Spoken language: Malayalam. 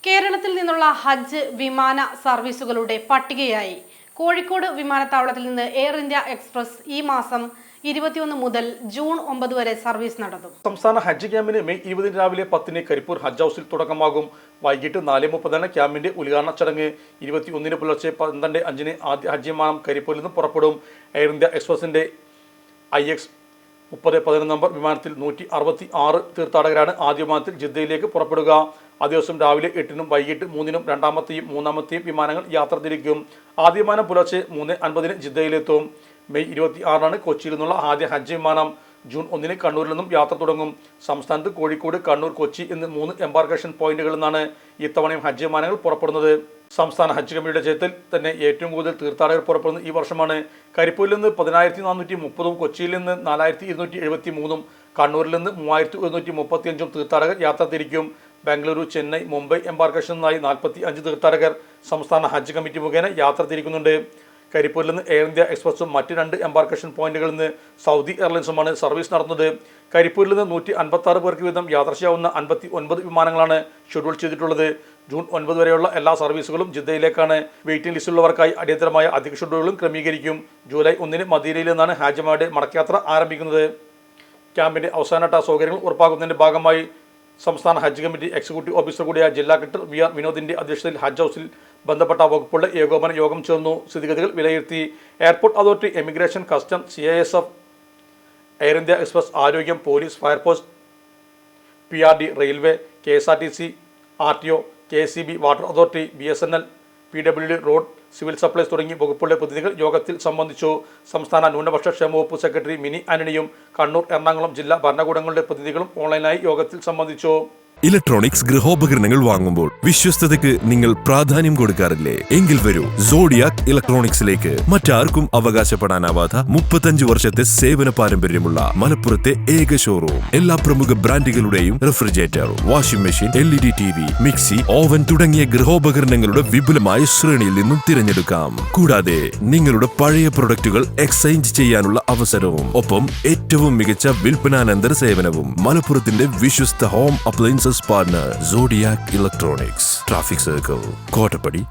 കേരളത്തിൽ നിന്നുള്ള ഹജ്ജ് വിമാന സർവീസുകളുടെ പട്ടികയായി കോഴിക്കോട് വിമാനത്താവളത്തിൽ നിന്ന് എയർ ഇന്ത്യ എക്സ്പ്രസ് ഈ മാസം 21 മുതൽ ജൂൺ 9 വരെ സർവീസ് നടത്തും. സംസ്ഥാന ഹജ്ജ് ക്യാമ്പിന് മെയ് 20 രാവിലെ 10 കരിപ്പൂർ ഹജ്ജ് ഹൗസിൽ തുടക്കമാകും. വൈകിട്ട് 4:30 ക്യാമ്പിന്റെ ഉദ്ഘാടന ചടങ്ങ്. 21 പുലർച്ചെ 12:05 ആദ്യ ഹജ്ജ് വിമാനം കരിപ്പൂരിൽ നിന്ന് പുറപ്പെടും. എയർ ഇന്ത്യ എക്സ്പ്രസിന്റെ IX 3011 നമ്പർ വിമാനത്തിൽ 166 തീർത്ഥാടകരാണ് ആദ്യ വിമാനത്തിൽ ജിദ്ദയിലേക്ക് പുറപ്പെടുക. ആ ദിവസം രാവിലെ 8-നും വൈകിട്ട് 3-നും രണ്ടാമത്തെയും മൂന്നാമത്തെയും വിമാനങ്ങൾ യാത്ര തിരിക്കും. ആദ്യ വിമാനം പുലർച്ചെ 3:50 ജിദ്ദയിലെത്തും. മെയ് 26 കൊച്ചിയിൽ നിന്നുള്ള ആദ്യ ഹജ്ജ് വിമാനം. ജൂൺ 1 കണ്ണൂരിൽ നിന്നും യാത്ര തുടങ്ങും. സംസ്ഥാനത്ത് കോഴിക്കോട്, കണ്ണൂർ, കൊച്ചി എന്നീ 3 എംബാർക്കേഷൻ പോയിന്റുകളിൽ നിന്നാണ് ഇത്തവണയും ഹജ്ജ് വിമാനങ്ങൾ പുറപ്പെടുന്നത്. സംസ്ഥാന ഹജ്ജ് കമ്മിറ്റിയുടെ ചരിത്രത്തിൽ തന്നെ ഏറ്റവും കൂടുതൽ തീർത്ഥാടകർ പുറപ്പെടുന്നത് ഈ വർഷമാണ്. കരിപ്പൂരിൽ നിന്ന് 10,430, കൊച്ചിയിൽ നിന്ന് 4,273, കണ്ണൂരിൽ നിന്ന് 3,135 തീർത്ഥാടകർ യാത്ര തിരിക്കും. ബാംഗ്ലൂരു, ചെന്നൈ, മുംബൈ എംബാർക്കേഷനിലായി 45 തീർത്ഥാടകർ സംസ്ഥാന ഹജ്ജ് കമ്മിറ്റി മുഖേന യാത്ര തിരിക്കുന്നുണ്ട്. കരിപ്പൂരിൽ നിന്ന് എയർ ഇന്ത്യ എക്സ്പ്രസും മറ്റ് 2 എംബാർക്കേഷൻ പോയിന്റുകളിൽ നിന്ന് സൗദി എയർലൈൻസുമാണ് സർവീസ് നടത്തുന്നത്. കരിപ്പൂരിൽ നിന്ന് 156 പേർക്ക് വീതം യാത്ര ചെയ്യാവുന്ന 59 വിമാനങ്ങളാണ് ഷെഡ്യൂൾ ചെയ്തിട്ടുള്ളത്. ജൂൺ 9 വരെയുള്ള എല്ലാ സർവീസുകളും ജിദ്ദയിലേക്കാണ്. വെയിറ്റിംഗ് ലിസ്റ്റിലുള്ളവർക്കായി അടിയന്തരമായ അധിക ഷെഡ്യൂളുകളും ക്രമീകരിക്കും. ജൂലൈ 1 മദീനയിൽ നിന്നാണ് ഹാജിമാരുടെ മടക്കയാത്ര ആരംഭിക്കുന്നത്. ക്യാമ്പിന്റെ അവസാനഘട്ട സൗകര്യങ്ങൾ ഉറപ്പാക്കുന്നതിന്റെ ഭാഗമായി സംസ്ഥാന ഹജ്ജ് കമ്മിറ്റി എക്സിക്യൂട്ടീവ് ഓഫീസർ കൂടിയ ജില്ലാ കളക്ടർ VR വിനോദിന്റെ അധ്യക്ഷതയിൽ ഹജ്ജ് ഹൗസിൽ ബന്ധപ്പെട്ട വകുപ്പുകളുടെ ഏകോപന യോഗം ചേർന്നു. സ്ഥിതിഗതികൾ വിലയിരുത്തി. Airport authority, emigration, custom, CISF, air India express, ആരോഗ്യം, police, fire force, PRD, railway, KSRTC, RTO, KSEB, water authority, BSNL, PWD, road, civil supplies തുടങ്ങി വകുപ്പുകളുടെ പ്രതിനിധികൾ യോഗത്തിൽ സംബന്ധിച്ചു. സംസ്ഥാന ന്യൂനപക്ഷ ക്ഷേമ വകുപ്പ് സെക്രട്ടറി മിനി ആന്റണിയും കണ്ണൂർ, എറണാകുളം ജില്ലാ ഭരണകൂടങ്ങളുടെ പ്രതിനിധികളും ഓൺലൈനായി യോഗത്തിൽ സംബന്ധിച്ചു. ഇലക്ട്രോണിക്സ് ഗൃഹോപകരണങ്ങൾ വാങ്ങുമ്പോൾ വിശ്വസ്തതയ്ക്ക് നിങ്ങൾ പ്രാധാന്യം കൊടുക്കാറില്ലേ? എങ്കിൽ വരൂ സോഡിയാക് ഇലക്ട്രോണിക്സിലേക്ക്. മറ്റാർക്കും അവകാശപ്പെടാനാവാത്ത 35 വർഷത്തെ സേവന പാരമ്പര്യമുള്ള മലപ്പുറത്തെ ഏക ഷോറൂം. എല്ലാ പ്രമുഖ ബ്രാൻഡുകളുടെയും refrigerator, washing machine, LED TV, mixie, oven തുടങ്ങിയ ഗൃഹോപകരണങ്ങളുടെ വിപുലമായ ശ്രേണിയിൽ നിന്നും തിരഞ്ഞെടുക്കാം. കൂടാതെ നിങ്ങളുടെ പഴയ പ്രൊഡക്റ്റുകൾ എക്സ്ചേഞ്ച് ചെയ്യാനുള്ള അവസരവും ഒപ്പം ഏറ്റവും മികച്ച വിൽപ്പനാനന്തര സേവനവും. മലപ്പുറത്തിന്റെ വിശ്വസ്ത home appliances partner Zodiac Electronics, Traffic Circle, Kotapadi,